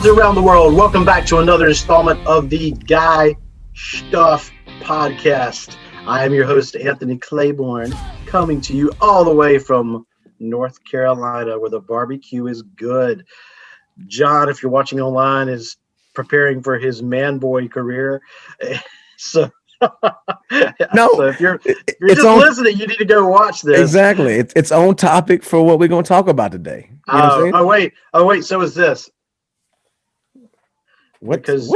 around the world. Welcome back to another installment of the Guy Stuff Podcast. I am your host, Anthony Claiborne, coming to you all the way from North Carolina, where the barbecue is good. John, if you're watching online, is preparing for his man boy career. So, No, so if you're just listening, you need to go watch this. Exactly. It's on topic for what we're going to talk about today. You know what I'm saying? Oh wait. So is this. Because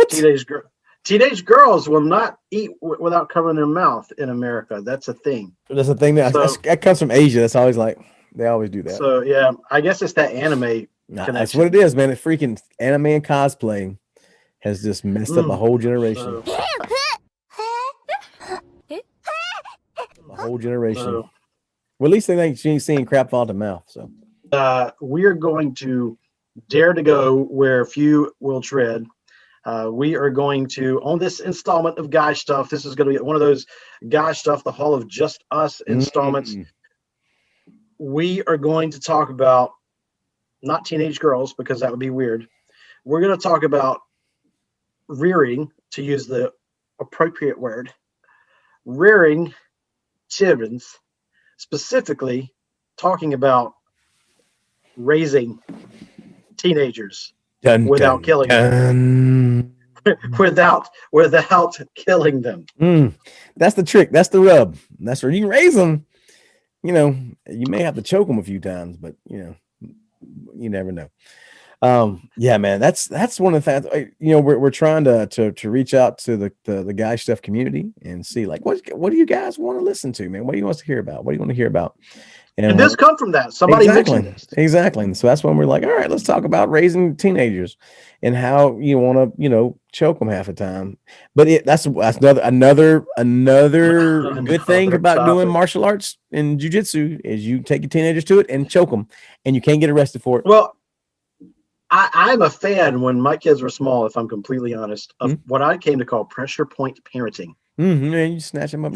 teenage girls will not eat without covering their mouth in America. That's a thing. That's a thing that comes from Asia. That's always like they always do that. So yeah, I guess it's that anime connection. That's what it is, man. It's freaking anime and cosplay has just messed up a whole generation. A whole generation. Well, at least they think she ain't seeing crap fall out the mouth. So we're going to dare to go where few will tread. We are going to, on this installment of Guy Stuff, this is going to be one of those Guy Stuff, the Hall of Just Us installments. We are going to talk about not teenage girls, because that would be weird. We're going to talk about rearing, to use the appropriate word, rearing children, specifically talking about raising teenagers without killing them. without killing them. That's the trick. That's the rub. That's where you raise them. You know, you may have to choke them a few times, but you never know. Yeah, man, that's one of the things. We're trying to reach out to the Guy Stuff community and see like what do you guys want to listen to, man? What do you want to hear about? What do you want to hear about? And this come from that. Somebody mentioned this. Exactly. And so that's when we're like, all right, let's talk about raising teenagers and how you want to, choke them half the time. But that's another good thing about doing martial arts and jiu-jitsu is you take your teenagers to it and choke them, and you can't get arrested for it. Well, I'm a fan, when my kids were small, if I'm completely honest, of what I came to call pressure point parenting. And you snatch them up.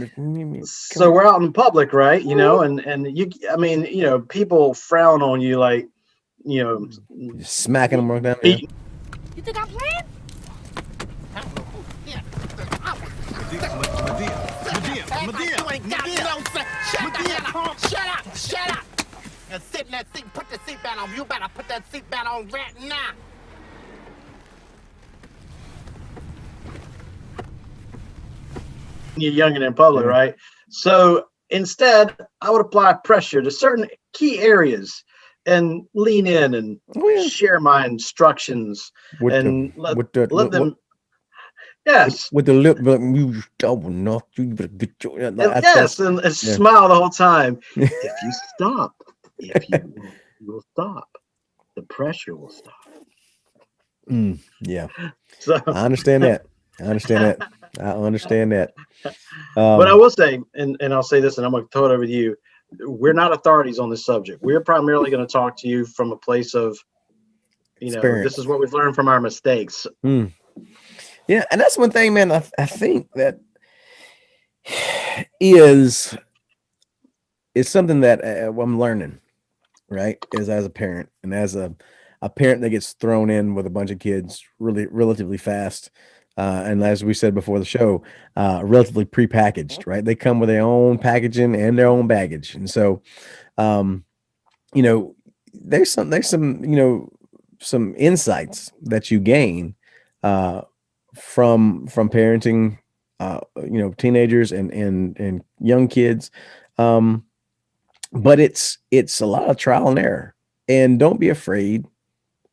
So we're out in public, right? And people frown on you, like, just smacking them right down there. You think I'm playing? Shut up. And sit in that seat, put the seatbelt on. You better put that seatbelt on right now. You're young and in public, right? So instead, I would apply pressure to certain key areas and lean in and share my instructions let them. Yes. With the lip, you don't know. You better get your. Yes, and smile the whole time. If you stop, you will stop. The pressure will stop. Yeah. So I understand that. I understand that. But I will say, and I'll say this, and I'm going to throw it over to you. We're not authorities on this subject. We're primarily going to talk to you from a place of, experience. This is what we've learned from our mistakes. Yeah, and that's one thing, man. I think that is something that I'm learning, right? As a parent, and as a parent that gets thrown in with a bunch of kids relatively fast. And as we said before the show, relatively prepackaged, right? They come with their own packaging and their own baggage. And so, there's some insights that you gain, from parenting, teenagers and young kids. But it's a lot of trial and error, and don't be afraid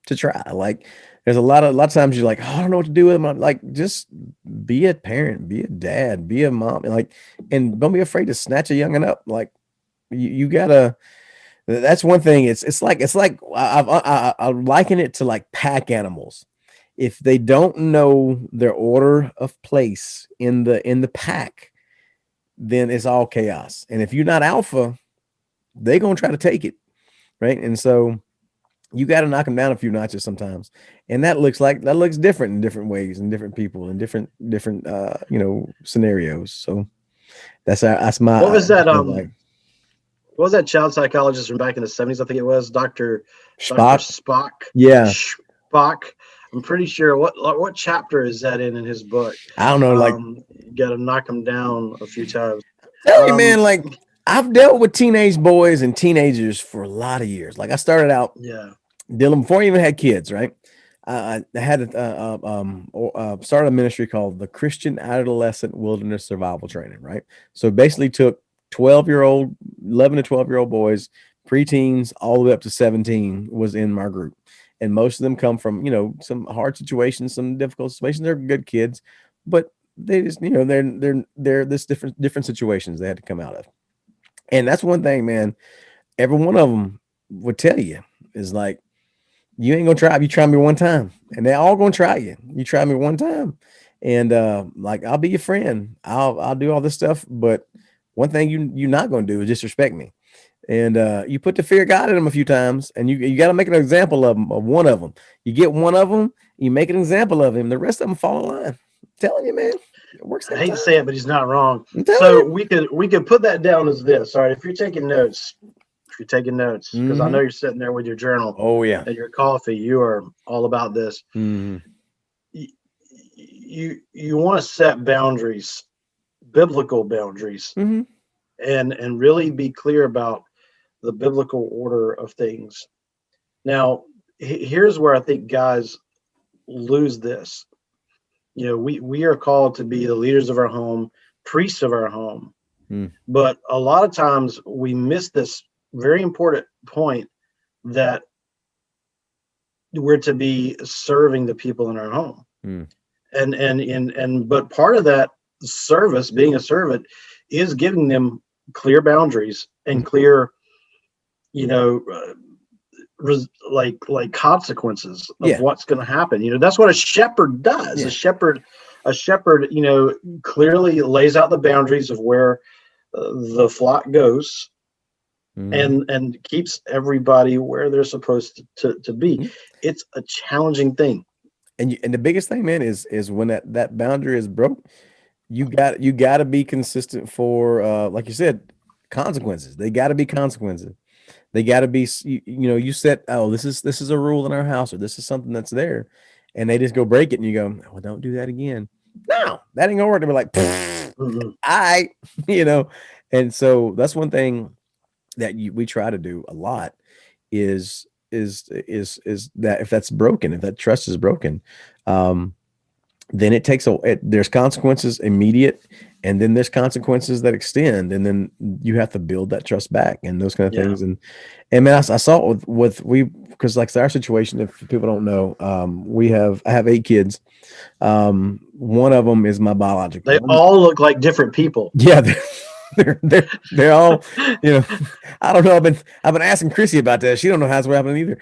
to try. Like, there's a lot of times you're like, oh, I don't know what to do with them. Like, just be a parent, be a dad, be a mom, and don't be afraid to snatch a youngin' up. Like, you gotta. That's one thing. It's like I liken it to like pack animals. If they don't know their order of place in the pack, then it's all chaos. And if you're not alpha, they're gonna try to take it, right? And so you got to knock them down a few notches sometimes, and that looks different in different ways and different people and different scenarios. So that's my. What was that? What was that child psychologist from back in the 70s? I think it was Dr. Spock. Spock. Yeah. Spock. I'm pretty sure what chapter is that in his book? I don't know, like, You got to knock him down a few times. tell you, Um, man, like I've dealt with teenage boys and teenagers for a lot of years. Like I started out yeah, dealing before I even had kids, right? I had started a ministry called the Christian Adolescent Wilderness Survival Training, right? So basically took 12-year-old, 11 to 12-year-old boys, preteens, all the way up to 17 was in my group. And most of them come from, some hard situations, some difficult situations. They're good kids, but they just, they're this different situations they had to come out of. And that's one thing, man, every one of them would tell you is like, you ain't gonna try. You try me one time, and they all gonna try you. You try me one time, and like I'll be your friend. I'll do all this stuff, but one thing you're not gonna do is disrespect me. And you put the fear of God in them a few times, and you got to make an example of them, of one of them. You get one of them, you make an example of him. The rest of them fall in line. I'm telling you, man, it works I every hate to time. say it, but he's not wrong. I'm telling So you. we could put that down as this. All right, if you're taking notes, because I Mm-hmm. know you're sitting there with your journal Oh yeah. and your coffee, you are all about this. Mm-hmm. You want to set boundaries, biblical boundaries, Mm-hmm. and really be clear about the biblical order of things. Now, here's where I think guys lose this. We are called to be the leaders of our home, priests of our home, Mm. but a lot of times we miss this very important point that we're to be serving the people in our home. Mm. And but part of that service, being a servant, is giving them clear boundaries and clear, you know, like consequences of Yeah. what's going to happen. That's what a shepherd does. Yeah. A shepherd, clearly lays out the boundaries of where the flock goes, Mm-hmm. and keeps everybody where they're supposed to be. It's a challenging thing. And the biggest thing, man, is when that boundary is broke, you got to be consistent for like you said, consequences. They got to be consequences. They got to be you set, oh, this is a rule in our house, or this is something that's there, and they just go break it, and you go, well, don't do that again. No, that ain't gonna work. They'll be like, Mhm. I, you know, and so that's one thing that we try to do a lot is that if that's broken, if that trust is broken, um, then there's consequences immediate, and then there's consequences that extend, and then you have to build that trust back and those kind of Yeah. things. And man, I saw it with we, because like our situation, if people don't know, I have 8 kids. One of them is my biological They one. all look like different people. Yeah, they're all, you know, I don't know. I've been asking Chrissy about that. She don't know how it's happening either.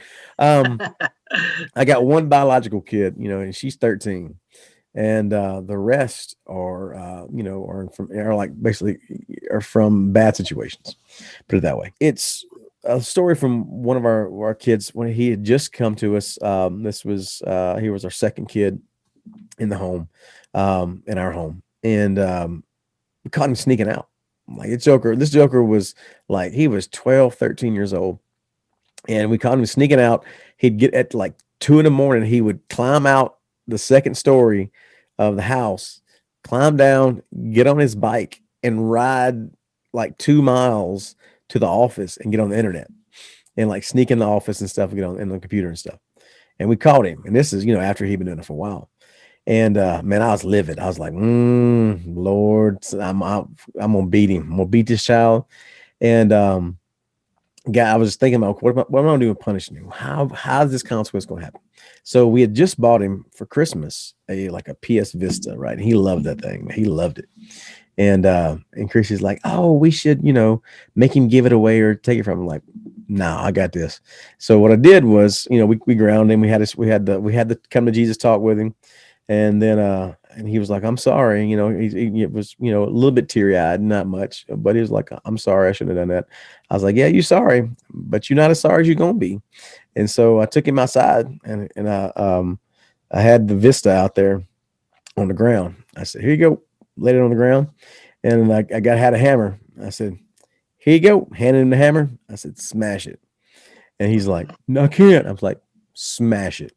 I got one biological kid, and she's 13, and the rest are, are like basically are from bad situations. Put it that way. It's a story from one of our kids when he had just come to us. This was he was our second kid in the home, in our home, and we caught him sneaking out. Like this Joker was like, he was 12, 13 years old, and we caught him sneaking out. He'd get at like 2 a.m. He would climb out the second story of the house, climb down, get on his bike, and ride like 2 miles to the office and get on the internet, and like sneak in the office and stuff and get on in the computer and stuff. And we caught him. And this is, after he'd been doing it for a while. And man, I was livid. I was like, Lord, I'm gonna beat him. I'm gonna beat this child. And I was just thinking about what am I gonna do with punishing him? How is this consequence gonna happen? So we had just bought him for Christmas a PS Vista, right? And he loved that thing, man. He loved it. And Chrissy's like, oh, we should, make him give it away or take it from him. I'm like, no, I got this. So what I did was, we ground him. We had the come to Jesus talk with him. And then and he was like, I'm sorry, it was, a little bit teary-eyed, not much, but he was like, I'm sorry, I shouldn't have done that. I was like, yeah, you're sorry, but you're not as sorry as you're gonna be. And so I took him outside, and I had the Vista out there on the ground. I said, here you go, laid it on the ground, and I had a hammer. I said, here you go, handed him the hammer. I said, smash it. And he's like, no, I can't. I was like, smash it.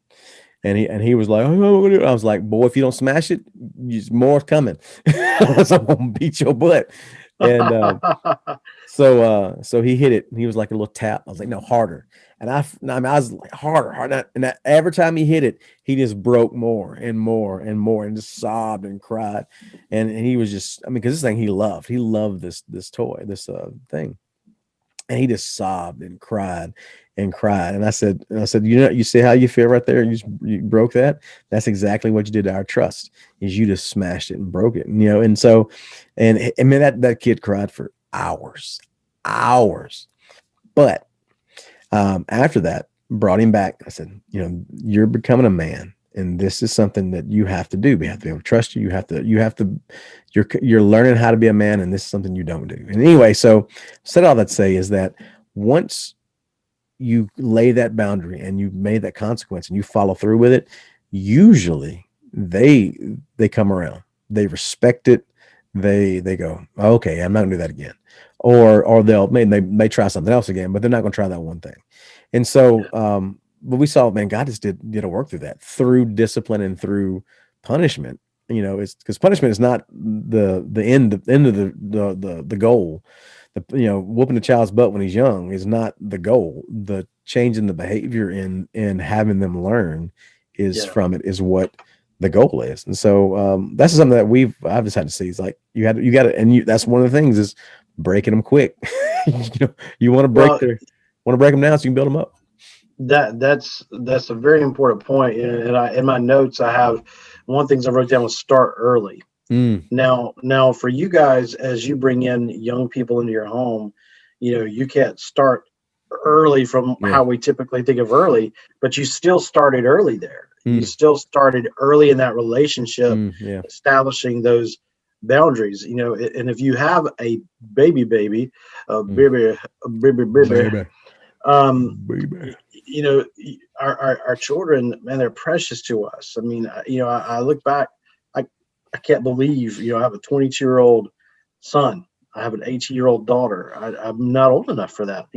And he was like, oh, I was like, boy, if you don't smash it, more's coming. So I'm gonna beat your butt. And so he hit it. And he was like a little tap. I was like, no, harder. And I mean, I was like, harder. And every time he hit it, he just broke more and more and more, and just sobbed and cried. And he was just, I mean, because this thing he loved this toy, this thing. And he just sobbed and cried and cried. And I said, you see how you feel right there? You broke that. That's exactly what you did to our trust. Is you just smashed it and broke it. And so, and I mean that kid cried for hours. But after that, brought him back. I said, you're becoming a man, and this is something that you have to do. We have to be able to trust you. You're learning how to be a man, and this is something you don't do. And anyway, so said all that to say is that once you lay that boundary and you made that consequence and you follow through with it, usually they come around. They respect it. They go, okay, I'm not gonna do that again. Or they may try something else again, but they're not going to try that one thing. And so, but we saw, man, God just did a work through that, through discipline and through punishment. It's because punishment is not the end of the goal. Whooping a child's butt when he's young is not the goal. The changing the behavior and having them learn from it is what the goal is. And so that's something that I've just had to see. It's like you got to, and that's one of the things is breaking them quick. You want to break them down so you can build them up. That's a very important point. And in my notes, I have one of the things I wrote down was start early. Now for you guys, as you bring in young people into your home, you can't start early from how we typically think of early, but you still started early there. You still started early in that relationship, establishing those boundaries, and if you have a baby, our children, man, they're precious to us. I mean, I look back, I can't believe, I have a 22-year-old son. I have an 18-year-old daughter. I'm not old enough for that.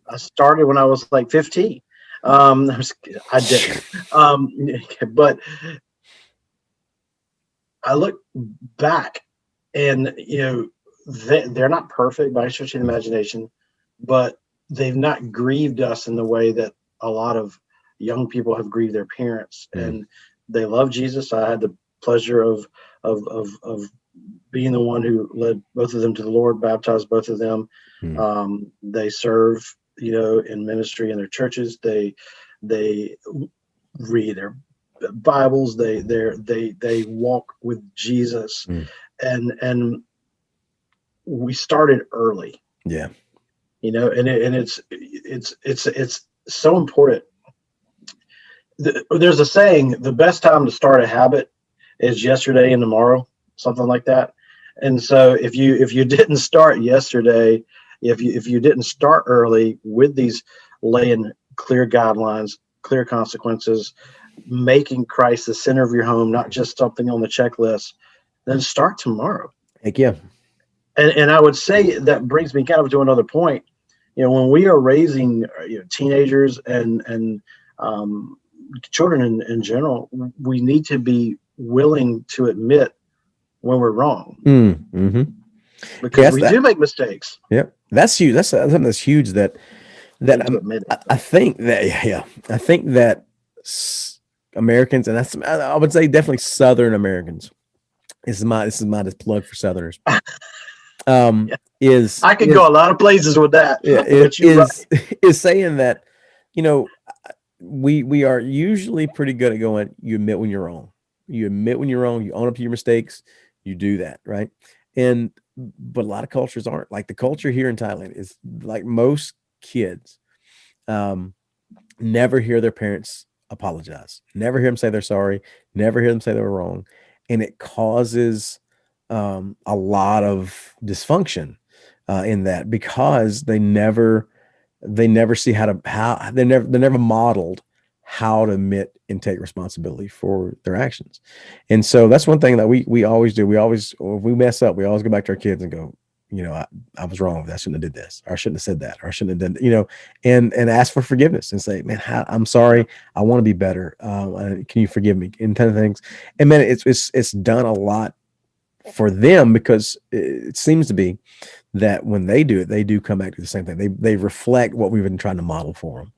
I started when I was like 15. I didn't. But I look back and, they're not perfect by any stretch of the imagination, but they've not grieved us in the way that a lot of young people have grieved their parents. And they love Jesus. I had the pleasure of being the one who led both of them to the Lord, baptized both of them. They serve, in ministry in their churches. They read their Bibles. They walk with Jesus, and we started early. Yeah. And it's so important. There's a saying, the best time to start a habit is yesterday and tomorrow, something like that. And so if you didn't start yesterday, if you didn't start early with these laying clear guidelines, clear consequences, making Christ the center of your home, not just something on the checklist, then start tomorrow. Heck yeah. And I would say that brings me kind of to another point. When we are raising teenagers and children in general, we need to be willing to admit when we're wrong. Because we do make mistakes. Yep. That's huge. That's something that's huge that I think that Americans, and I would say definitely Southern Americans. This is my plug for Southerners. I could go a lot of places with that. Is saying that, we are usually pretty good at going, you admit when you're wrong. You admit when you're wrong, you own up to your mistakes, you do that, right? But a lot of cultures aren't. Like the culture here in Thailand is like most kids never hear their parents apologize, never hear them say they're sorry, never hear them say they were wrong. And it causes a lot of dysfunction in that, because they never see they're never modeled how to admit and take responsibility for their actions. And so that's one thing that we always do. If we mess up, we always go back to our kids and go, I was wrong with that. I shouldn't have did this, or I shouldn't have said that, or I shouldn't have done, and ask for forgiveness and say, man, I'm sorry. I want to be better. Can you forgive me? And kind of things. And man, it's done a lot for them, because it seems to be that when they do it, they do come back to the same thing. They reflect what we've been trying to model for them.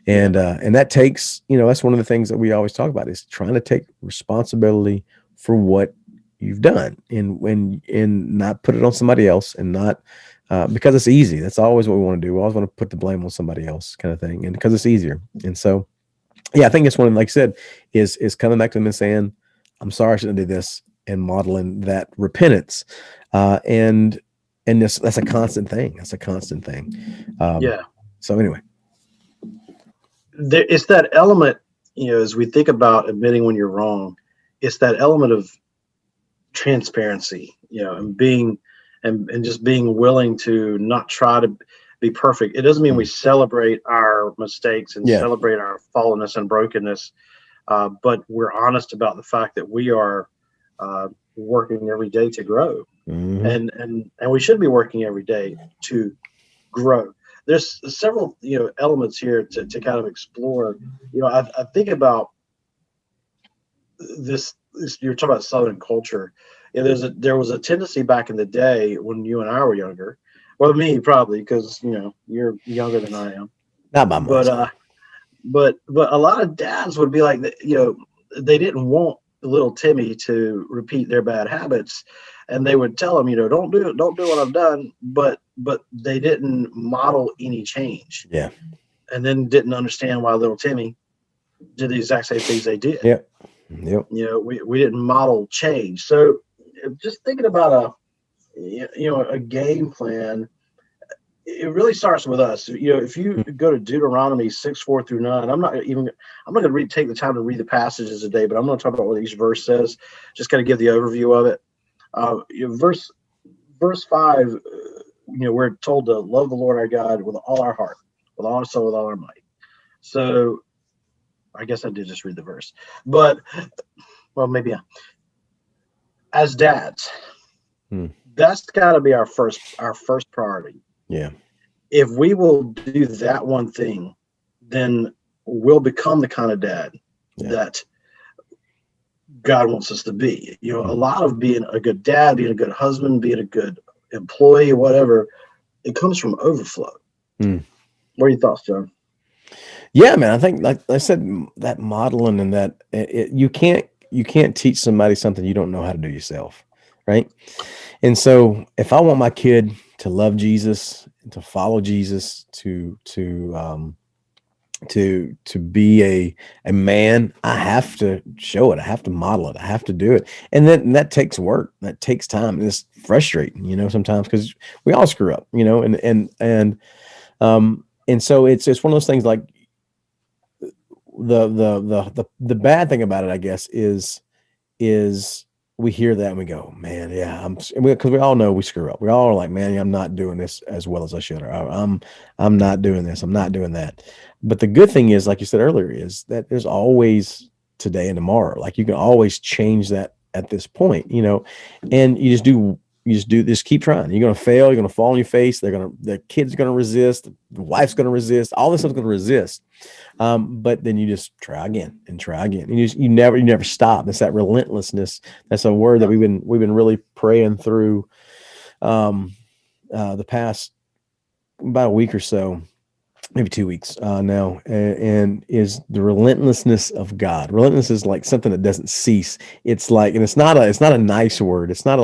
And that takes, that's one of the things that we always talk about, is trying to take responsibility for what you've done, and not put it on somebody else, and not because it's easy. That's always what we want to do. We always want to put the blame on somebody else, kind of thing. And because it's easier. And so, I think it's one, like I said, is coming back to them and saying, I'm sorry, I shouldn't have did this, and modeling that repentance. And that's a constant thing. That's a constant thing. So anyway, it's that element, as we think about admitting when you're wrong, it's that element of transparency, and being, and just being willing to not try to be perfect. It doesn't mean we celebrate our mistakes and celebrate our fallenness and brokenness, but we're honest about the fact that we are working every day to grow. And we should be working every day to grow. There's several elements here to kind of explore. I think about this. You're talking about Southern culture. There was a tendency back in the day when you and I were younger. Well, me probably, because you're younger than I am. Not by much. But a lot of dads would be like, they didn't want little Timmy to repeat their bad habits, and they would tell him, don't do what I've done, but they didn't model any change. Yeah. And then didn't understand why little Timmy did the exact same things they did. Yep. We didn't model change. So just thinking about a game plan, it really starts with us. If you go to Deuteronomy 6:4-9, I'm not going to take the time to read the passages today, but I'm going to talk about what each verse says. Just kind of give the overview of it. Verse 5, we're told to love the Lord our God with all our heart, with all our soul, with all our might. So I guess I did just read the verse, but maybe as dads, that's got to be our first priority. Yeah. If we will do that one thing, then we'll become the kind of dad that God wants us to be. A lot of being a good dad, being a good husband, being a good employee, whatever, it comes from overflow. What are your thoughts, John? Yeah, man, I think, like I said, that modeling, and that you can't teach somebody something you don't know how to do yourself, right? And so if I want my kid to love Jesus, to follow Jesus, to be a man, I have to show it. I have to model it. I have to do it. And that takes work. That takes time. And it's frustrating, sometimes, because we all screw up, and so it's one of those things. Like the bad thing about it, I guess, is we hear that and we go, man, yeah, because we all know we screw up. We all are like, man, I'm not doing this as well as I should, or I'm not doing this, I'm not doing that. But the good thing is, like you said earlier, is that there's always today and tomorrow. Like, you can always change that at this point, and just keep trying. You're going to fail. You're going to fall on your face. The kid's going to resist. The wife's going to resist. All this stuff's going to resist. But then you just try again and try again. And you never stop. It's that relentlessness. That's a word that we've been really praying through, the past about a week or so, maybe 2 weeks now, and is the relentlessness of God. Relentless is like something that doesn't cease. It's like, and it's not a nice word. It's not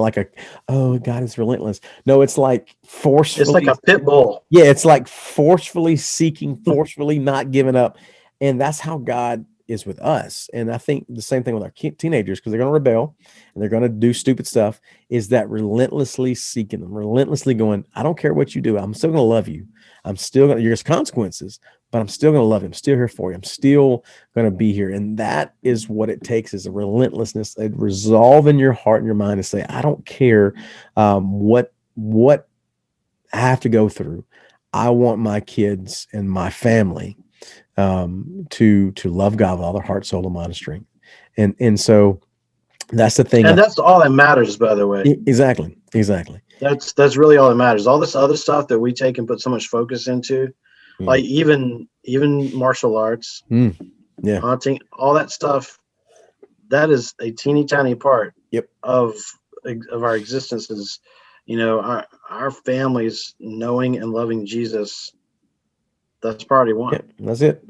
oh, God is relentless. No, it's like forcefully. It's like a pit bull. Yeah, it's like forcefully seeking, forcefully not giving up. And that's how God is with us. And I think the same thing with our teenagers, because they're going to rebel and they're going to do stupid stuff, is that relentlessly seeking them, relentlessly going, I don't care what you do. I'm still going to love you. I'm still going to, there's consequences, but I'm still going to love you. I'm still here for you. I'm still going to be here. And that is what it takes, is a relentlessness, a resolve in your heart and your mind to say, I don't care what I have to go through. I want my kids and my family to love God with all their heart, soul, and mind, and strength. And so that's the thing. And that's all that matters, by the way. Exactly. Exactly. That's really all that matters. All this other stuff that we take and put so much focus into, like even martial arts, Yeah. hunting, all that stuff, that is a teeny tiny part Yep. of our existence. Is, our families knowing and loving Jesus. That's priority one. Yep. That's it.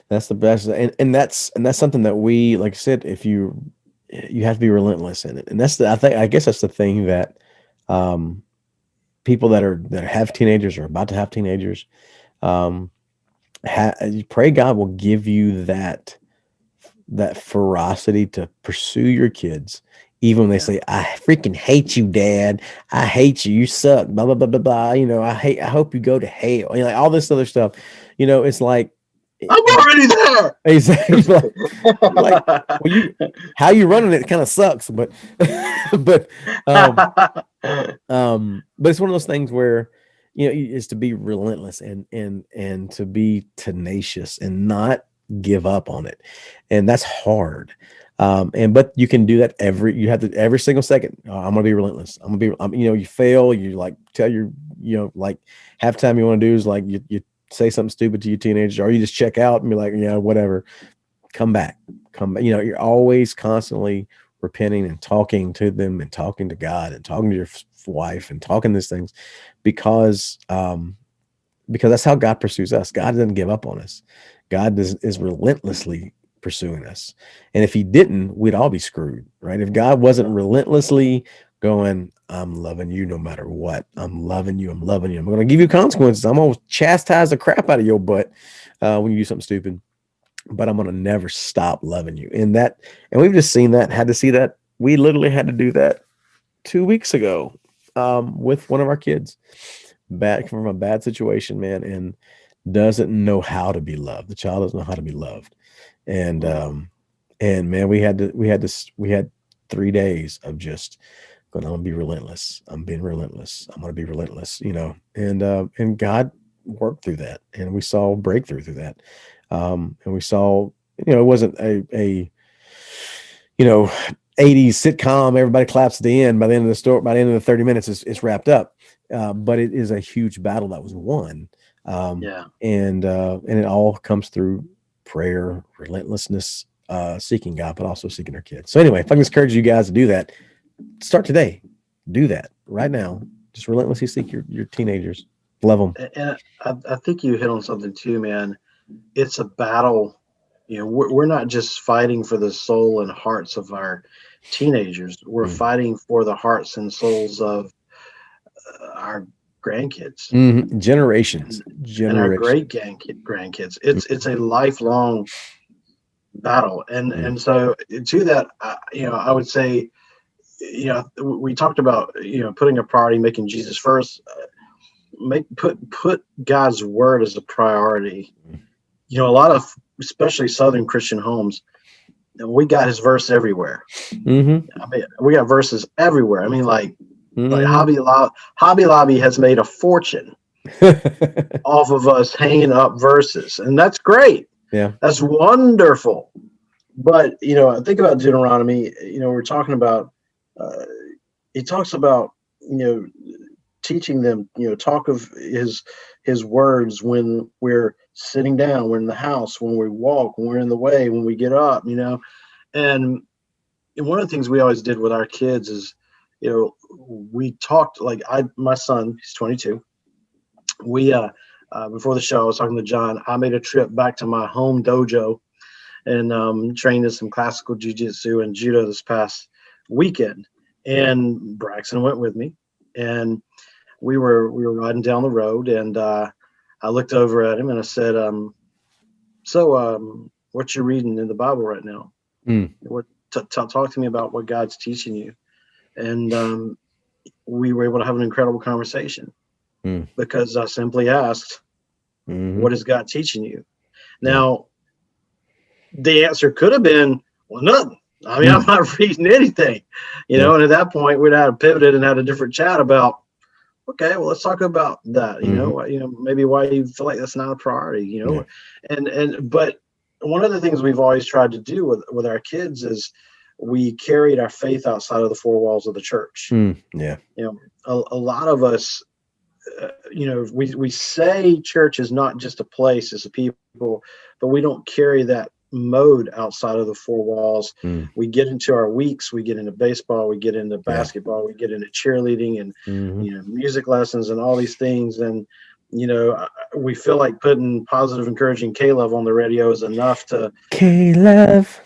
That's the best, and that's something that we, like I said, if you have to be relentless in it, and that's I guess that's the thing that people that have teenagers or about to have teenagers, you pray God will give you that ferocity to pursue your kids, even when they say, "I freaking hate you, Dad. I hate you. You suck." Blah blah blah blah blah. I hope you go to hell. Like all this other stuff. It's like I'm already there. Exactly. Like, well, how you running it kind of sucks, but but it's one of those things where is to be relentless and to be tenacious and not give up on it, and that's hard. But you can do that every single second. I'm gonna be relentless. You fail, you like tell your like half the time you want to do is like you say something stupid to your teenagers, or you just check out and be like, yeah, whatever. Come back. You're always constantly repenting and talking to them and talking to God and talking to your wife and talking these things because that's how God pursues us. God doesn't give up on us. God is relentlessly pursuing us. And if he didn't, we'd all be screwed, right? If God wasn't relentlessly going, I'm loving you no matter what. I'm loving you. I'm loving you. I'm going to give you consequences. I'm going to chastise the crap out of your butt when you do something stupid. But I'm going to never stop loving you. And we've just seen that, had to see that. We literally had to do that 2 weeks ago with one of our kids, back from a bad situation, man, and doesn't know how to be loved. The child doesn't know how to be loved. And man, we had 3 days of just going, I'm going to be relentless. I'm being relentless. I'm going to be relentless, and God worked through that, and we saw breakthrough through that. And we saw, it wasn't a 80s sitcom, everybody claps at the end. By the end of the story, by the end of the 30 minutes, it's wrapped up. But it is a huge battle that was won. And it all comes through prayer, relentlessness, seeking God, but also seeking our kids. So anyway, if I can encourage you guys to do that, start today. Do that right now. Just relentlessly seek your teenagers. Love them. And I think you hit on something too, man. It's a battle. We're not just fighting for the soul and hearts of our teenagers. We're fighting for the hearts and souls of our grandkids, generations, and our great grandkids. It's a lifelong battle, and so to that, I would say, we talked about putting a priority, making Jesus first. Put God's word as a priority. A lot of, especially Southern Christian homes, we got his verse everywhere. I mean, we got verses everywhere. I mean, like Hobby Lobby has made a fortune off of us hanging up verses, and that's great. Yeah, that's wonderful. But think about Deuteronomy. We're talking about. He talks about teaching them, talk of his words when we're sitting down, we're in the house, when we walk, when we're in the way, when we get up, and one of the things we always did with our kids is, we talked, like my son, he's 22. We, before the show, I was talking to John, I made a trip back to my home dojo and trained in some classical jiu-jitsu and judo this past weekend. And Braxton went with me, and we were riding down the road, and I looked over at him and I said, so what you reading in the Bible right now? Talk to me about what God's teaching you. And we were able to have an incredible conversation because I simply asked, what is God teaching you? Now, the answer could have been, well, nothing. I mean, I'm not reading anything, and at that point we'd have pivoted and had a different chat about, okay, well, let's talk about that, maybe why you feel like that's not a priority, but one of the things we've always tried to do with our kids is we carried our faith outside of the four walls of the church. Yeah. You know, a lot of us, you know, we say church is not just a place, it's a people, but we don't carry that mode outside of the four walls. We get into our weeks, we get into baseball, we get into basketball, we get into cheerleading and you know, music lessons and all these things. And you know, we feel like putting positive, encouraging K-Love on the radio is enough to K-Love.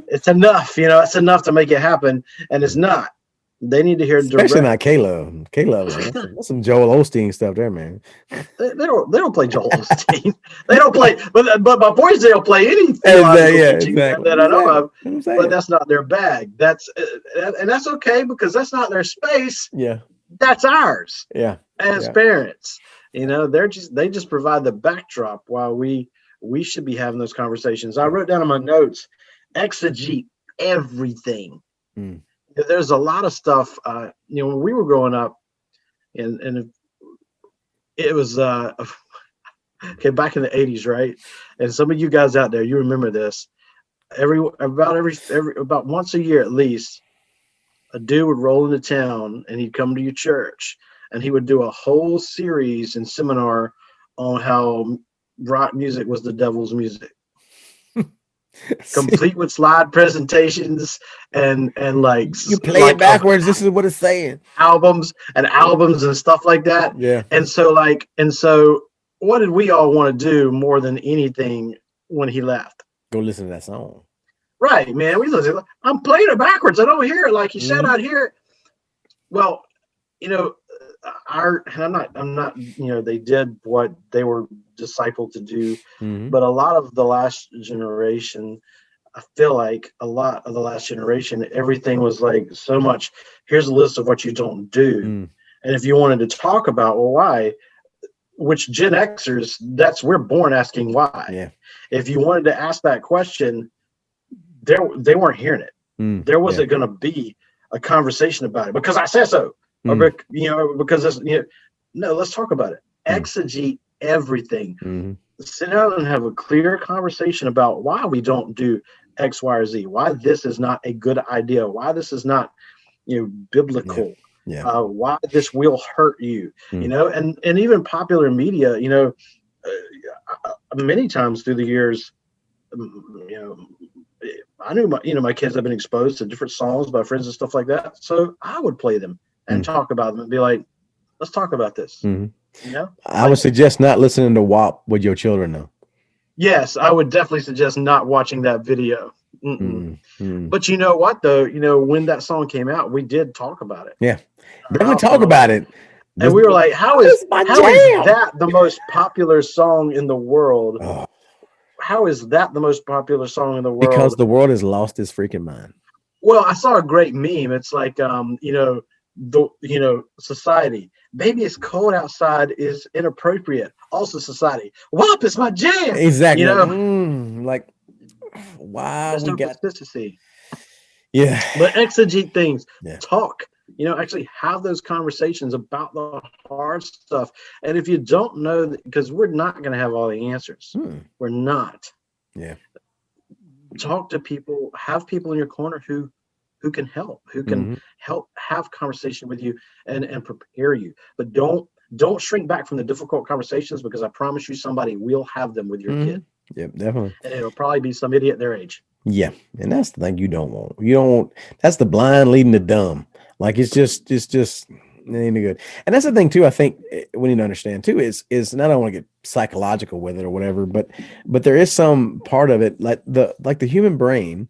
It's enough, you know, it's enough to make it happen, and it's not. They need to hear Especially direct. not K-Love. K-Love, that's some Joel Osteen stuff there, man. They don't play Joel Osteen. They don't play, but my boys, they'll play any Exactly, theological teaching exactly. that I know of. I'm But saying. that's not their bag. That's and that's okay, because that's not their space. Yeah. That's ours Yeah. as parents. You know, they just provide the backdrop while we should be having those conversations. I wrote down in my notes, exegete everything. There's a lot of stuff. You know, when we were growing up, and it was okay, back in the 80s, right? And some of you guys out there, you remember this. About once a year at least, a dude would roll into town and he'd come to your church and he would do a whole series and seminar on how rock music was the devil's music. Complete with slide presentations and like you play it backwards. This is what it's saying. Albums and stuff like that. Yeah. And so what did we all want to do more than anything when he left? Go listen to that song. Right, man. We listen. I'm playing it backwards. I don't hear it like he said I'd hear it. Well, you know, I'm not, you know, they did what they were discipled to do, but a lot of the last generation, I feel like a lot of the last generation, everything was like so much, here's a list of what you don't do. And if you wanted to talk about, well, why, which Gen Xers, we're born asking why. Yeah. If you wanted to ask that question, they weren't hearing it. There wasn't going to be a conversation about it because I said so. Or, you know, because it's, you know, no, let's talk about it. Exegete everything. Sit down and have a clear conversation about why we don't do X, Y, or Z. Why this is not a good idea. Why this is not, you know, biblical. Why this will hurt you. You know, and even popular media. You know, many times through the years, you know, I knew my kids have been exposed to different songs by friends and stuff like that. So I would play them and talk about them and be like, let's talk about this. You know, I would suggest not listening to WAP with your children though. Yes, I would definitely suggest not watching that video. But you know what though? You know, when that song came out, we did talk about it. Yeah, definitely talk about it. And we were like, how is that the most popular song in the world? How is that the most popular song in the world? Because the world has lost its freaking mind. Well, I saw a great meme. It's like, you know, society. Baby, it's cold outside is inappropriate. Also, society. WAP is my jam. Exactly. You know, like, wow, there's we no got consistency. Yeah. But exegete things. Yeah. Talk. You know, actually have those conversations about the hard stuff. And if you don't know, because we're not going to have all the answers. We're not. Yeah. Talk to people. Have people in your corner who can help, who can help have conversation with you and prepare you. But don't shrink back from the difficult conversations, because I promise you somebody will have them with your kid. Yep, definitely. And it'll probably be some idiot their age. Yeah. And that's the thing you don't want. You don't want, that's the blind leading the dumb. Like it's just it ain't good. And that's the thing too, I think we need to understand too, is and I don't want to get psychological with it or whatever, but there is some part of it, like the human brain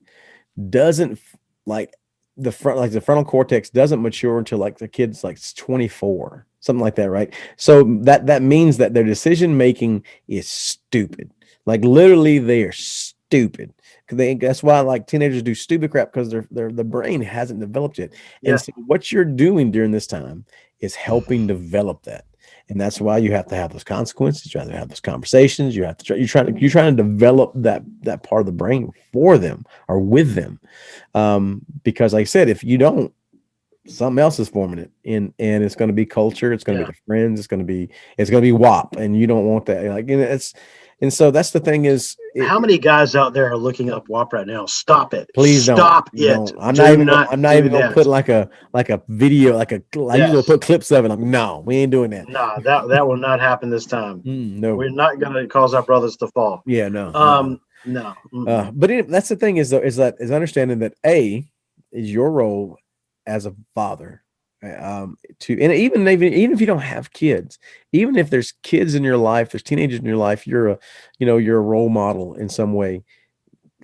doesn't the frontal cortex doesn't mature until like the kid's like 24, something like that, right? So that means that their decision making is stupid. Like literally they are stupid. That's why like teenagers do stupid crap, because their brain hasn't developed yet. Yeah. And so what you're doing during this time is helping develop that. And that's why you have to have those consequences. You have to have those conversations. You have to you're trying to develop that part of the brain for them or with them. Because like I said, if you don't, something else is forming it, and it's going to be culture. It's going to be the friends. It's going to be WAP, and you don't want that. Like, and And so that's the thing is, How many guys out there are looking up WAP right now? Stop it. please Stop it. don't. I'm Do not even not do gonna that. put like a video, I usually Yes. put clips of it. Like, no, we ain't doing that. No, that will not happen this time. No. We're not going to cause our brothers to fall. Yeah, no. No. But that's the thing is, though, is understanding that is your role as a father, to, and even if you don't have kids, even if there's kids in your life, there's teenagers in your life, you're a role model in some way.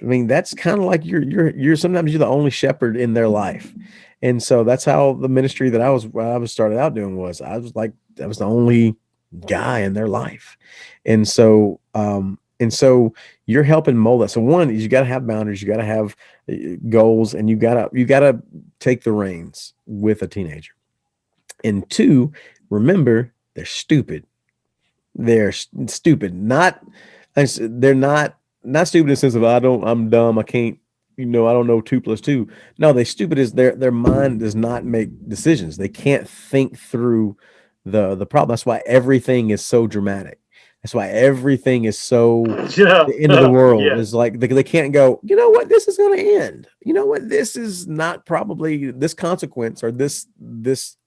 I mean, that's kind of like you're sometimes you're the only shepherd in their life. And so that's how the ministry that I was started out doing was, I was the only guy in their life. And so you're helping mold that. So one is, you got to have boundaries, you got to have goals, and you got to take the reins with a teenager. And two, remember, they're stupid. They're stupid. They're not stupid in the sense of, I'm dumb, I can't, I don't know 2 + 2. No, they stupid is their mind does not make decisions. They can't think through the problem. That's why everything is so dramatic. That's why everything is so the end of the world. Yeah. Is like they can't go, you know what, this is going to end. You know what, this is not probably this consequence or this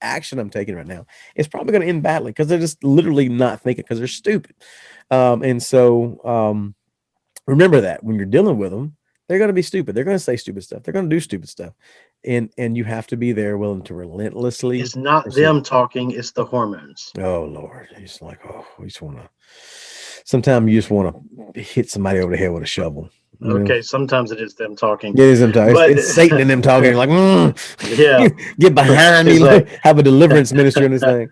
action I'm taking right now. It's probably going to end badly, because they're just literally not thinking, because they're stupid. And so remember that when you're dealing with them, they're going to be stupid. They're going to say stupid stuff. They're going to do stupid stuff. And you have to be there, willing to relentlessly. It's not pursue. them talking, it's the hormones. Oh, Lord. It's like, we just want to, sometimes you just want to hit somebody over the head with a shovel. Okay, sometimes it is them talking. It is them talking. It's Satan and them talking. Like, yeah, get behind me. Like, have a deliverance ministry on this thing.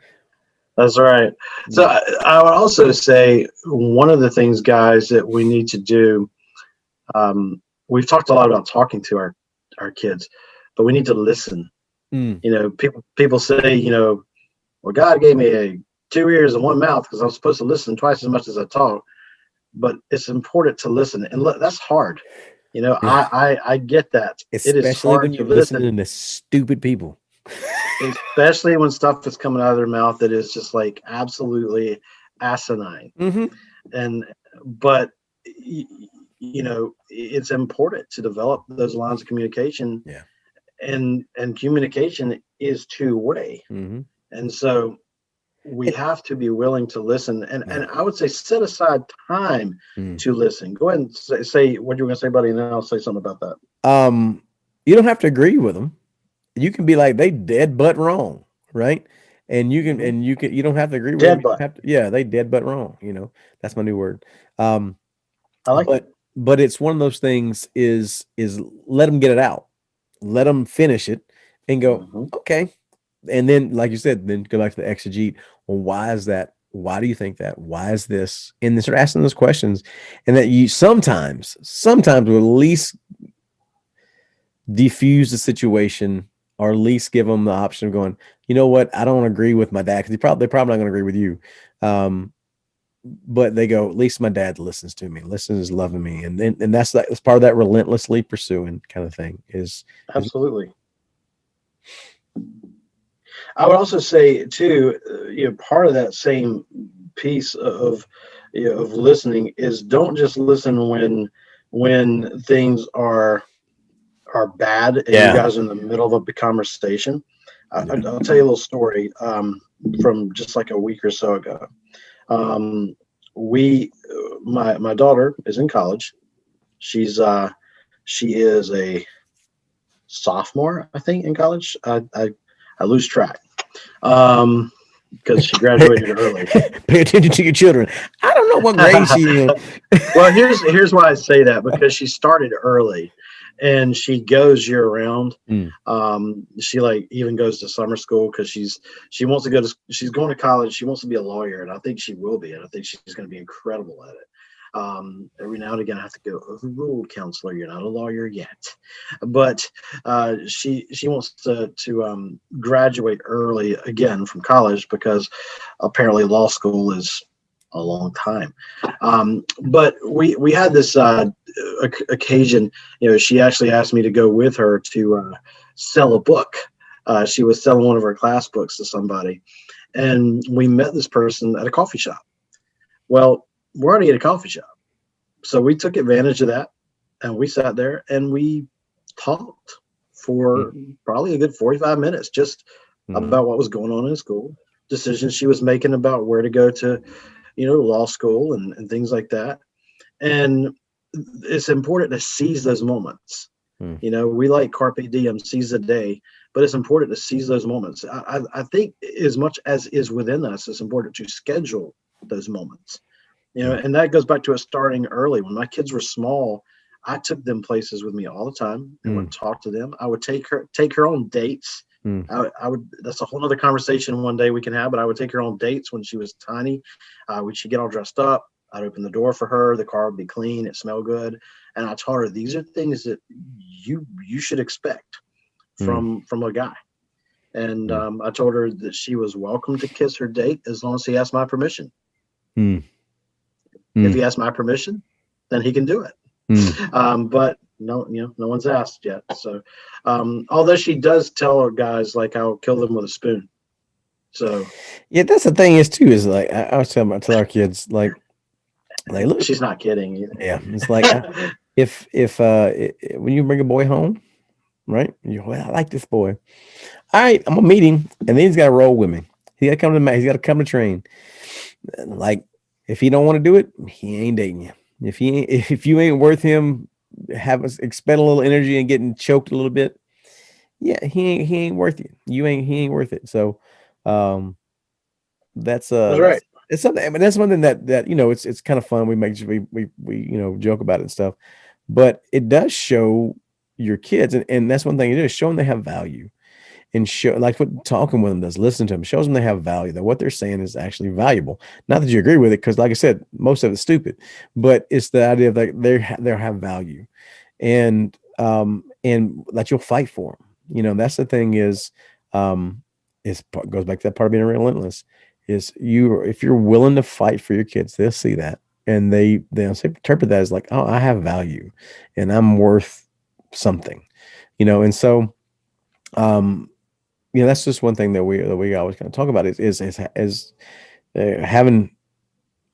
That's right. So I would also say, one of the things, guys, that we need to do, we've talked a lot about talking to our kids, but we need to listen. People say, well, God gave me 2 ears and 1 mouth because I'm supposed to listen twice as much as I talk. But it's important to listen, and that's hard. I get that. Especially it is hard when you're listening to stupid people. Especially when stuff is coming out of their mouth that is just like absolutely asinine. But it's important to develop those lines of communication. Yeah. And communication is two-way. And so we have to be willing to listen, and I would say set aside time to listen. Go ahead and say what you were going to say, buddy, and then I'll say something about that. You don't have to agree with them. You can be like, they dead but wrong, right? And you don't have to agree with them. They dead but wrong. That's my new word. I like it. But it's one of those things is let them get it out, let them finish it, and go, okay. And then, like you said, then go back to the exegete. Well, why is that? Why do you think that? Why is this? And then start asking those questions, and that you sometimes will at least diffuse the situation, or at least give them the option of going, you know what, I don't agree with my dad, because they're probably not going to agree with you. But they go, at least my dad listens to me, is loving me. And that's part of that relentlessly pursuing kind of thing is absolutely. I would also say too, part of that same piece of listening is, don't just listen when things are bad and you guys are in the middle of a conversation. I'll tell you a little story from just like a week or so ago. My daughter is in college. She is a sophomore, I think, in college. I lose track because she graduated early. Pay attention to your children. I don't know what grade she in. Well, here's why I say that, because she started early and she goes year round. She even goes to summer school because she wants to go to, she's going to college. She wants to be a lawyer, and I think she will be, and I think she's going to be incredible at it. Every now and again I have to go, overruled, counselor, you're not a lawyer yet. But she wants to graduate early again from college, because apparently law school is a long time. But we had this occasion, she actually asked me to go with her to sell a book. She was selling one of her class books to somebody, and we met this person at a coffee shop. Well, we're already at a coffee shop. So we took advantage of that, and we sat there and we talked for probably a good 45 minutes just about what was going on in school, decisions she was making about where to go to, law school and things like that. And it's important to seize those moments. We like carpe diem, seize the day, but it's important to seize those moments. I think as much as is within us, it's important to schedule those moments. And that goes back to us starting early. When my kids were small, I took them places with me all the time and would talk to them. I would take her on dates. I would. That's a whole other conversation one day we can have. But I would take her on dates when she was tiny. She'd get all dressed up. I'd open the door for her. The car would be clean. It smelled good. And I taught her these are things that you should expect from a guy. And I told her that she was welcome to kiss her date as long as he asked my permission. If he asked my permission, then he can do it. But no one's asked yet. So, although she does tell her guys, like, I'll kill them with a spoon. So yeah, that's the thing is too, is like, I was tell our kids, like look, she's not kidding either. Yeah. It's like, if when you bring a boy home, right? I like this boy. All right, I'm gonna meet him, and then he's got to roll with me. He's got to come to train. Like, if he don't want to do it, he ain't dating you. If you ain't worth him expend a little energy and getting choked a little bit, yeah, he ain't worth you. He ain't worth it. So, that's right. It's something. I mean, that's something that it's kind of fun. We make we joke about it and stuff, but it does show your kids, and that's one thing you do, is show them they have value. And show, like what talking with them does, listen to them, shows them they have value, that what they're saying is actually valuable. Not that you agree with it, because like I said, most of it's stupid, but it's the idea that they have value, and that you'll fight for them. That's the thing is goes back to that part of being relentless, is if you're willing to fight for your kids, they'll see that, and they interpret that as like, oh, I have value and I'm worth something, and so, that's just one thing that we always kind of talk about is having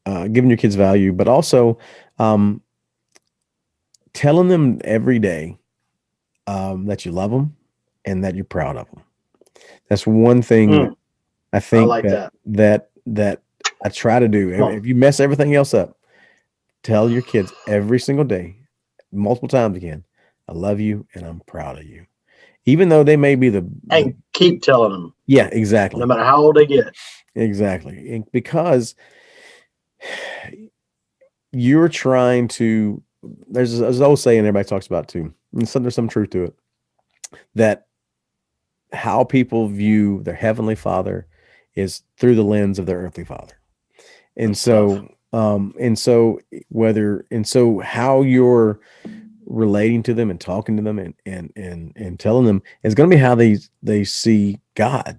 giving your kids value, but also telling them every day that you love them and that you're proud of them. That's one thing I think I like that I try to do. If you mess everything else up, tell your kids every single day, multiple times again, I love you and I'm proud of you. Even though they may be and keep telling them. Yeah, exactly. No matter how old they get. Exactly. And because you're trying to, there's an old saying everybody talks about too, and there's some truth to it, that how people view their heavenly father is through the lens of their earthly father. And so, how you're relating to them and talking to them and telling them is going to be how they see God,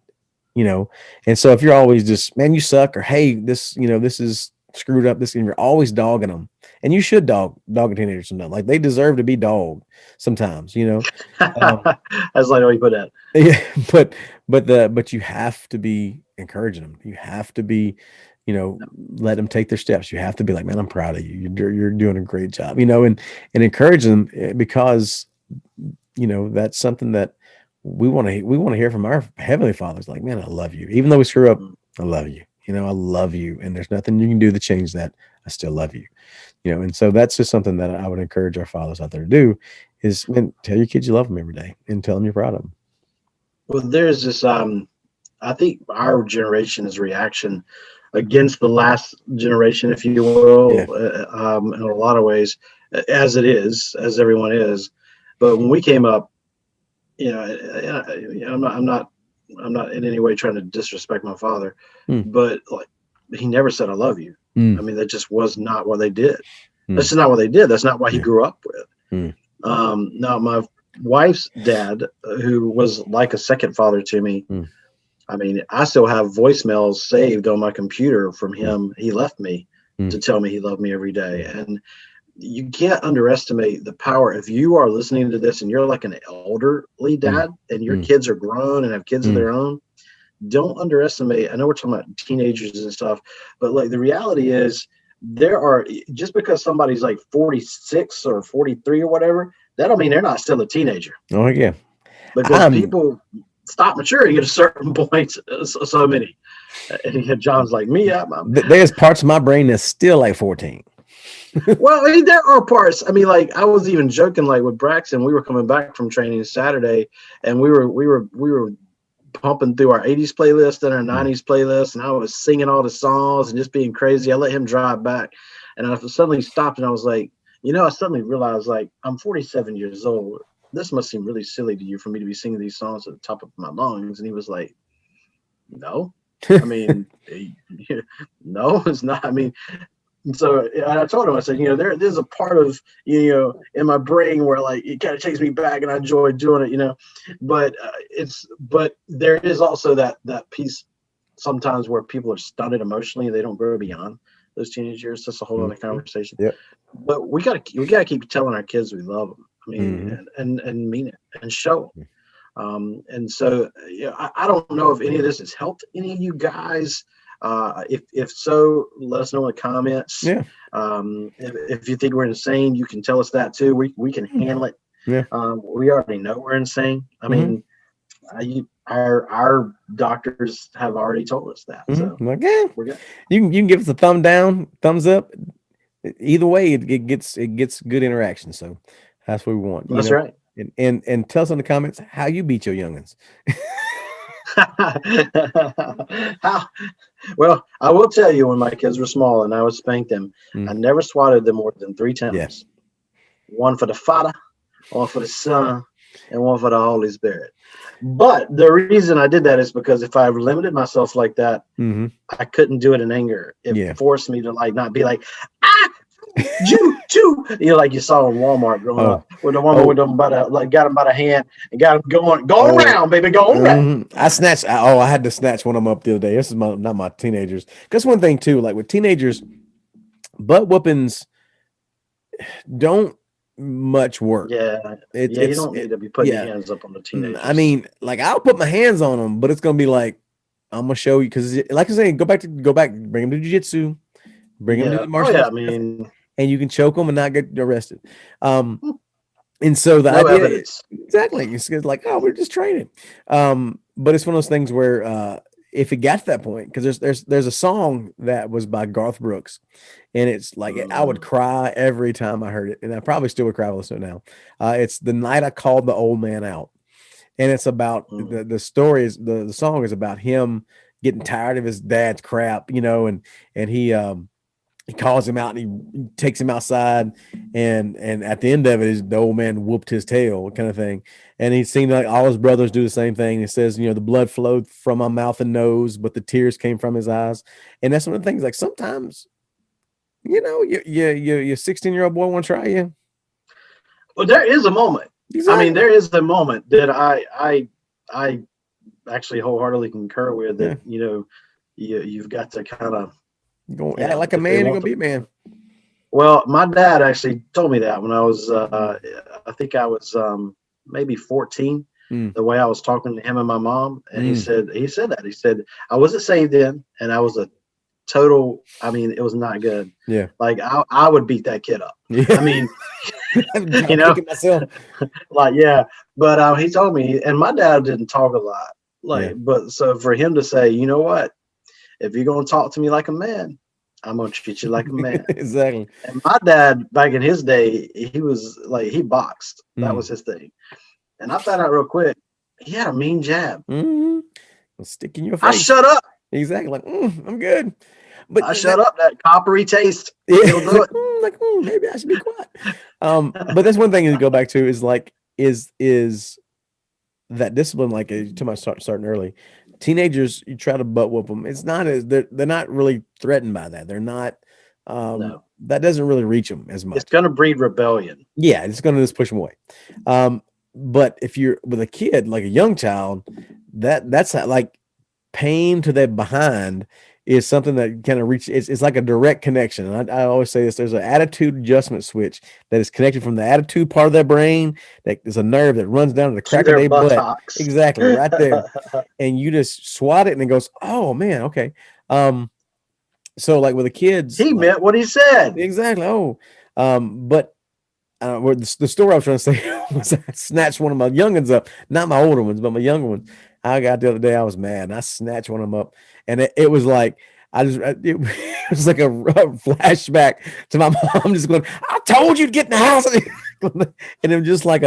And so if you're always just, man, you suck, or, hey, this is screwed up, and you're always dogging them, and you should dog a teenager sometimes. Like, they deserve to be dogged sometimes, That's like how you put that. Yeah, but you have to be encouraging them. You have to be, let them take their steps. You have to be like, man, I'm proud of you. You're doing a great job, and encourage them, because, that's something that we want to hear from our heavenly fathers. Like, man, I love you. Even though we screw up, I love you. I love you. And there's nothing you can do to change that. I still love you. And so that's just something that I would encourage our fathers out there to do, is, man, tell your kids you love them every day and tell them you're proud of them. Well, there's this, I think our generation's reaction against the last generation, if you will, in a lot of ways, as everyone is. But when we came up, I'm not in any way trying to disrespect my father, but like, he never said I love you. I mean, that just was not what they did. That's just not what they did. That's not what he grew up with. Now, my wife's dad, who was like a second father to me, I mean, I still have voicemails saved on my computer from him. He left me to tell me he loved me every day. And you can't underestimate the power. If you are listening to this and you're like an elderly dad and your kids are grown and have kids of their own, don't underestimate. I know we're talking about teenagers and stuff, but like, the reality is, there are, just because somebody's like 46 or 43 or whatever, that don't mean they're not still a teenager, Oh yeah. because I'm people stop maturing at a certain point. So many. And John's like me. there's parts of my brain that's still like 14. Well, I mean, there are parts. I mean, like I was even joking, like with Braxton, we were coming back from training Saturday, and we were pumping through our 80s playlist and our 90s playlist, and I was singing all the songs and just being crazy. I let him drive back, and I suddenly stopped, and I was like, I suddenly realized, like, I'm 47 years old. This must seem really silly to you for me to be singing these songs at the top of my lungs. And he was like, no. I mean, no, it's not. I mean, and so I told him, I said, there's a part of, in my brain where like it kind of takes me back and I enjoy doing it, but but there is also that piece sometimes where people are stunted emotionally and they don't grow beyond those teenage years. That's a whole other conversation. Yep. But we gotta keep telling our kids we love them. I mean, and mean it and show them. And so, I don't know if any of this has helped any of you guys. If so, let us know in the comments. Yeah. If you think we're insane, you can tell us that too. We can handle it. Yeah. We already know we're insane. I mean, our doctors have already told us that. So Like, yeah, we're good. You can give us a thumb down, thumbs up. Either way, it gets good interaction. So that's what we want. That's right. And tell us in the comments how you beat your youngins. Well, I will tell you, when my kids were small and I would spank them, I never swatted them more than 3 times. Yes. One for the Father, one for the Son, and one for the Holy Spirit. But the reason I did that is because if I limited myself like that, I couldn't do it in anger. It forced me to like not be like, choo, like you saw in Walmart growing up, with the woman with them got him by the hand and got him going around, baby, go around. I had to snatch one of them up the other day. This is not my teenagers. Because one thing too, like with teenagers, butt whoopings don't much work. Yeah, you don't need to be putting your hands up on the teenagers. I mean, like I'll put my hands on them, but it's gonna be like, I'm gonna show you, because like I say, go back, bring them to jiu-jitsu, bring them to the martial arts. I mean, and you can choke them and not get arrested. And so the idea evidence. Exactly, it's like, oh, we're just training. But it's one of those things where if it got to that point, because there's a song that was by Garth Brooks, and it's like I would cry every time I heard it, and I probably still would cry listening now. It's The Night I Called the Old Man Out, and it's about the story is the song is about him getting tired of his dad's crap, and he calls him out and he takes him outside, and at the end of it, the old man whooped his tail, kind of thing. And he's seen like all his brothers do the same thing. It says, the blood flowed from my mouth and nose, but the tears came from his eyes. And that's one of the things. Like sometimes, your 16-year-old boy want to try you. Well, there is a moment. Exactly. I mean, there is the moment that I actually wholeheartedly concur with that. You've got to kind of go like a man. You're gonna be a man. Well, my dad actually told me that when I was, I think I was maybe 14. The way I was talking to him and my mom, and he said that. He said I wasn't saved then, and I was a total. I mean, it was not good. Yeah, like I would beat that kid up. Yeah. I mean, myself. Like but he told me, and my dad didn't talk a lot. But so for him to say, you know what, if you're gonna talk to me like a man, I'm gonna treat you like a man. Exactly. And my dad, back in his day, he was like, he boxed. That was his thing. And I found out real quick, he had a mean jab. Stick in your face. I shut up. Exactly. Like, I'm good. But I shut up. That coppery taste. Yeah. Do it. Like, maybe I should be quiet. But that's one thing to go back to is like, is that discipline, like too much starting early. Teenagers, you try to butt whoop them. It's not as they're not really threatened by that. They're not. No. That doesn't really reach them as much. It's going to breed rebellion. Yeah, it's going to just push them away. But if you're with a kid, like a young child, that's like pain to their behind is something that kind of reaches. It's like a direct connection. And I always say this: there's an attitude adjustment switch that is connected from the attitude part of their brain. That is a nerve that runs down to the crack of their butt. Exactly, right there. And you just swat it, and it goes, "Oh man, okay." so like with the kids, He like, meant what he said. exactly. Oh, but where the story I was trying to say was I snatched one of my youngins up, not my older ones, but my younger ones. I got the other day, I was mad, and I snatched one of them up, and it was like it was like a flashback to my mom just going, "I told you to get in the house," and it was just like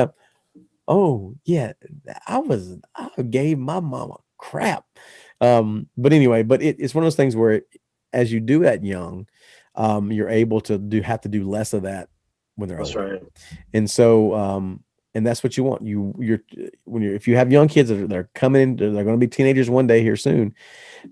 oh yeah, I gave my mama crap. But anyway, but it's one of those things where as you do that young, you're able to have to do less of that when they're That's older. right. And so, and that's what you want. If you have young kids that are coming in, they're going to be teenagers one day here soon.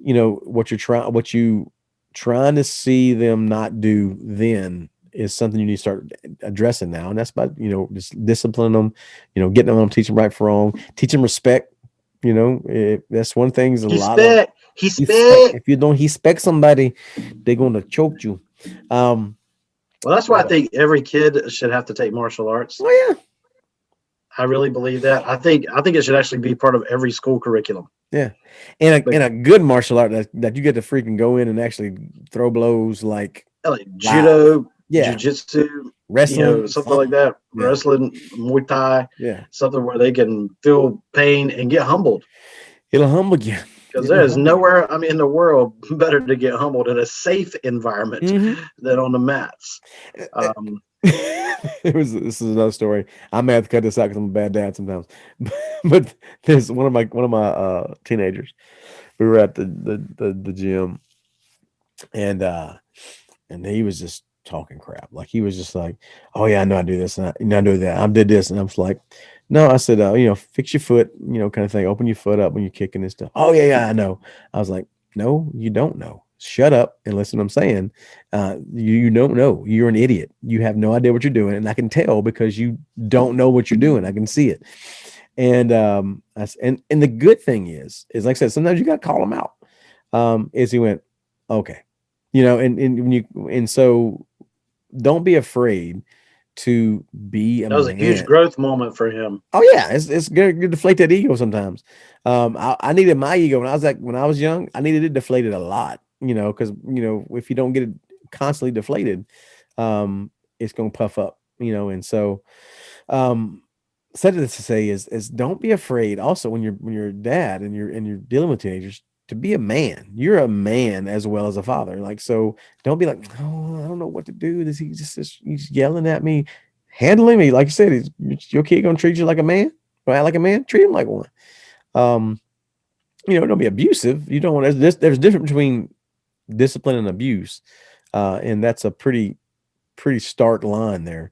What you trying to see them not do then is something you need to start addressing now. And that's about, just discipline them, getting them, teach them right from wrong, teach them respect. That's one thing. A lot of He respect. spec. If you don't respect somebody, they're going to choke you. Well, that's why I think every kid should have to take martial arts. Oh yeah. I really believe that. I think it should actually be part of every school curriculum. Yeah. And a good martial art that you get to freaking go in and actually throw blows like judo, yeah, jiu-jitsu, wrestling, something like that. Yeah. Wrestling, Muay Thai, Yeah. something where they can feel pain and get humbled. It'll humble you. Because there is nowhere, in the world better to get humbled in a safe environment than on the mats. This is another story. I may have to cut this out because I'm a bad dad sometimes. But there's one of my teenagers. We were at the gym, and he was just talking crap. Like he was just like, "Oh yeah, I know I do this, and I do that. I did this," and I was like, "No," I said, fix your foot, kind of thing. Open your foot up when you're kicking and stuff. "Oh yeah, I know." I was like, "No, you don't know. Shut up and listen to what I'm saying. You don't know. You're an idiot. You have no idea what you're doing, and I can tell because you don't know what you're doing. I can see it." And and the good thing is like I said, sometimes you got to call them out. Is he went, okay, and so don't be afraid to be that was a huge growth moment for him. Oh yeah, it's good to deflate that ego sometimes. I needed my ego when I was young. I needed it deflated a lot, because if you don't get it constantly deflated, it's gonna puff up, and so said this to say is don't be afraid also when you're a dad and you're dealing with teenagers to be a man. You're a man as well as a father. Like, so don't be like, "Oh, I don't know what to do. He's yelling at me, handling me." Like you said, your kid gonna treat you like a man, or act like a man, treat him like one. Don't be abusive. You don't want there's a difference between discipline and abuse. And that's a pretty stark line there.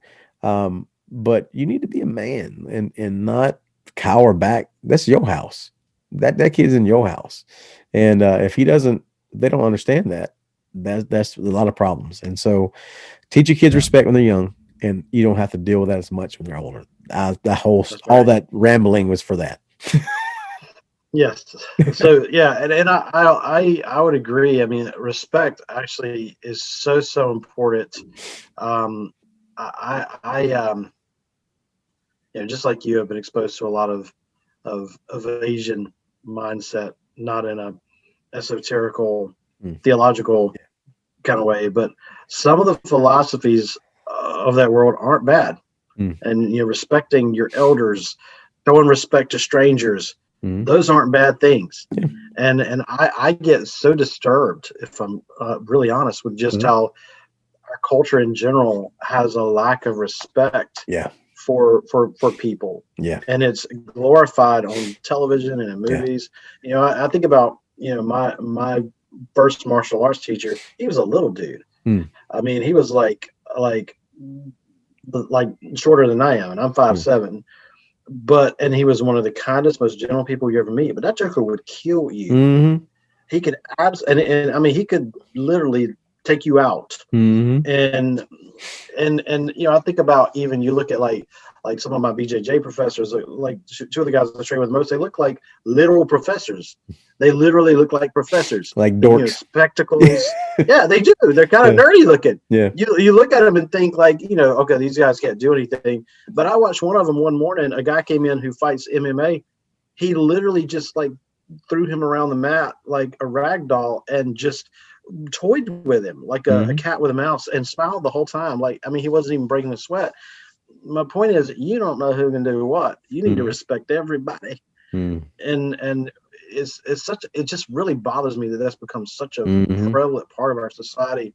But you need to be a man and not cower back. That's your house. That kid's in your house. And if they don't understand that, that's a lot of problems. And so teach your kids respect when they're young, and you don't have to deal with that as much when they're older. All that rambling was for that. Yes. So yeah, and I would agree. Respect actually is so important. Just like you have been exposed to a lot of Asian mindset, not in a esoterical, theological kind of way, but some of the philosophies of that world aren't bad. And respecting your elders, showing respect to strangers, those aren't bad things. And I get so disturbed, if I'm really honest, with just how our culture in general has a lack of respect for people. And it's glorified on television and in movies. I think about my first martial arts teacher. He was a little dude. He was like shorter than I am, and I'm 5'7". And he was one of the kindest, most gentle people you ever meet. But that joker would kill you. He could he could literally take you out. And I think about, even you look at like some of my BJJ professors, like two of the guys I train with most, they look like literal professors. They literally look like professors, like dorks, spectacles. Yeah, they do. They're kind of nerdy looking. Yeah, you look at them and think like, okay, these guys can't do anything. But I watched one of them one morning. A guy came in who fights MMA. He literally just like threw him around the mat like a rag doll and just toyed with him like a cat with a mouse and smiled the whole time. Like, I mean, he wasn't even breaking a sweat. My point is, you don't know who can do what. You need to respect everybody. And it's such, it just really bothers me that that's become such a prevalent part of our society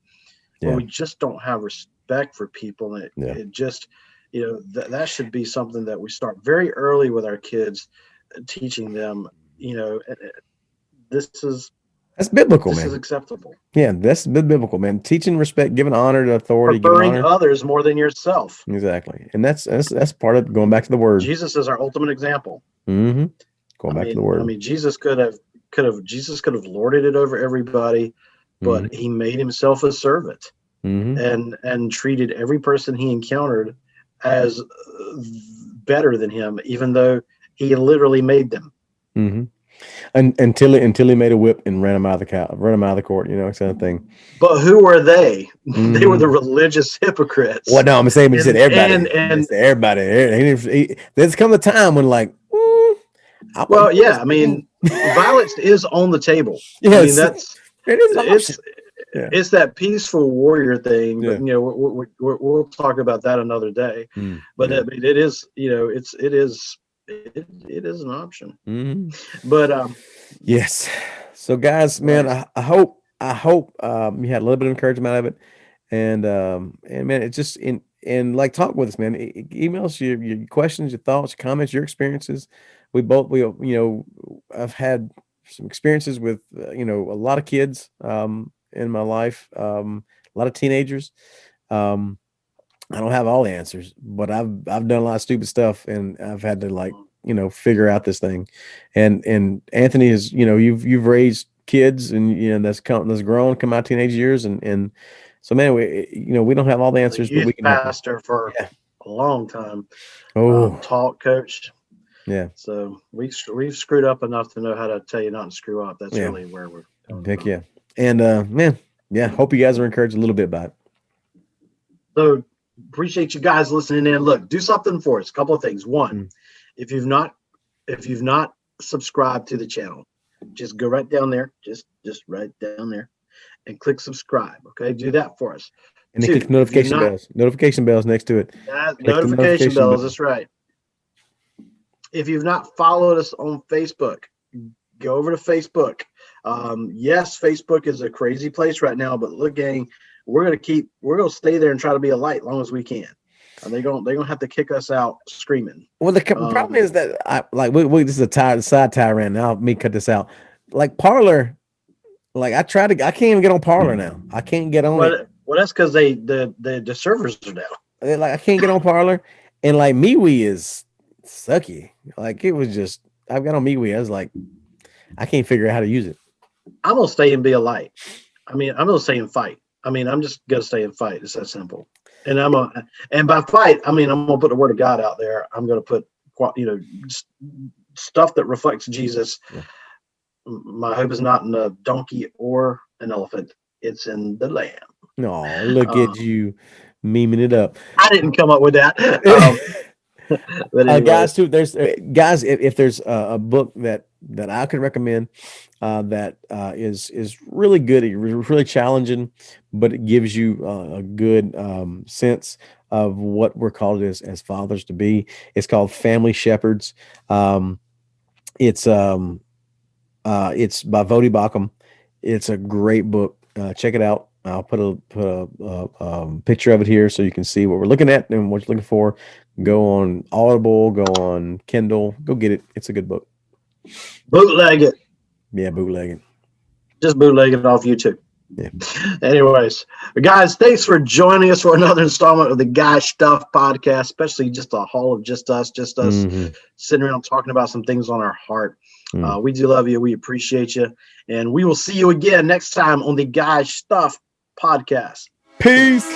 where we just don't have respect for people. And it just, that should be something that we start very early with our kids, teaching them, that's biblical, this man. is acceptable. Yeah, that's biblical, man. Teaching respect, giving honor to authority, Preferring others more than yourself. Exactly, and that's part of going back to the word. Jesus is our ultimate example. Going back to the word. I mean, Jesus could have lorded it over everybody, but he made himself a servant and treated every person he encountered as better than him, even though he literally made them. And until he made a whip and ran him out of the court, kind of thing. But who were they? They were the religious hypocrites. Well, no, I'm saying he said everybody. And everybody. There's come a time when I mean, violence is on the table. Yes, I mean, that's it is an option. It's that peaceful warrior thing, but we'll talk about that another day. But I mean, it is, it is an option. But yes. So guys, man, I hope you had a little bit of encouragement out of it, and man, it's just like, talk with us, man. Email us your questions, your thoughts, your comments, your experiences. I've had some experiences with a lot of kids in my life, a lot of teenagers. I don't have all the answers, but I've done a lot of stupid stuff, and I've had to figure out this thing. And Anthony is, you've raised kids, and that's grown, come out teenage years, and so, man, we don't have all the answers, but we can pastor for a long time. Taught, coached. Yeah. So we've screwed up enough to know how to tell you not to screw up. That's really where we're going. Heck yeah. And man, hope you guys are encouraged a little bit by it. So appreciate you guys listening in. Look, do something for us. A couple of things. One, if you've not subscribed to the channel, just go right down there, just right down there, and click subscribe. Okay, do that for us. And then click notification bells. Notification bells next to it. Notification bells. That's right. If you've not followed us on Facebook, go over to Facebook. Yes, Facebook is a crazy place right now, but look, gang, we're gonna stay there and try to be a light as long as we can. And they're gonna have to kick us out screaming. Well, the problem is that this is a side tie right now. Me cut this out. Like Parler, I can't even get on Parler now. I can't get on it. Well, that's because the servers are down. I can't get on Parler, and MeWe is sucky. It was just, I've got on MeWe. I was like, I can't figure out how to use it. I'm gonna stay and be a light. I mean, I'm gonna stay and fight. I mean, I'm just gonna stay and fight. It's that simple. And by fight, I mean, I'm gonna put the word of God out there. I'm gonna put stuff that reflects Jesus. Yeah. My hope is not in a donkey or an elephant. It's in the lamb. No, look at you memeing it up. I didn't come up with that. But anyway. Guys, too, if there's a book that I could recommend that is really good, really challenging, but it gives you a good sense of what we're called as fathers to be. It's called Family Shepherds. It's by Vodi Bakum. It's a great book. Check it out. I'll put a picture of it here so you can see what we're looking at and what you're looking for. Go on Audible, go on Kindle, go get it. It's a good book. Bootleg it. Yeah, bootleg it. Just bootleg it off YouTube. Yeah. Anyways, guys, thanks for joining us for another installment of the Guy Stuff podcast, especially just a haul of just us sitting around talking about some things on our heart. We do love you. We appreciate you. And we will see you again next time on the Guy Stuff podcast. Peace.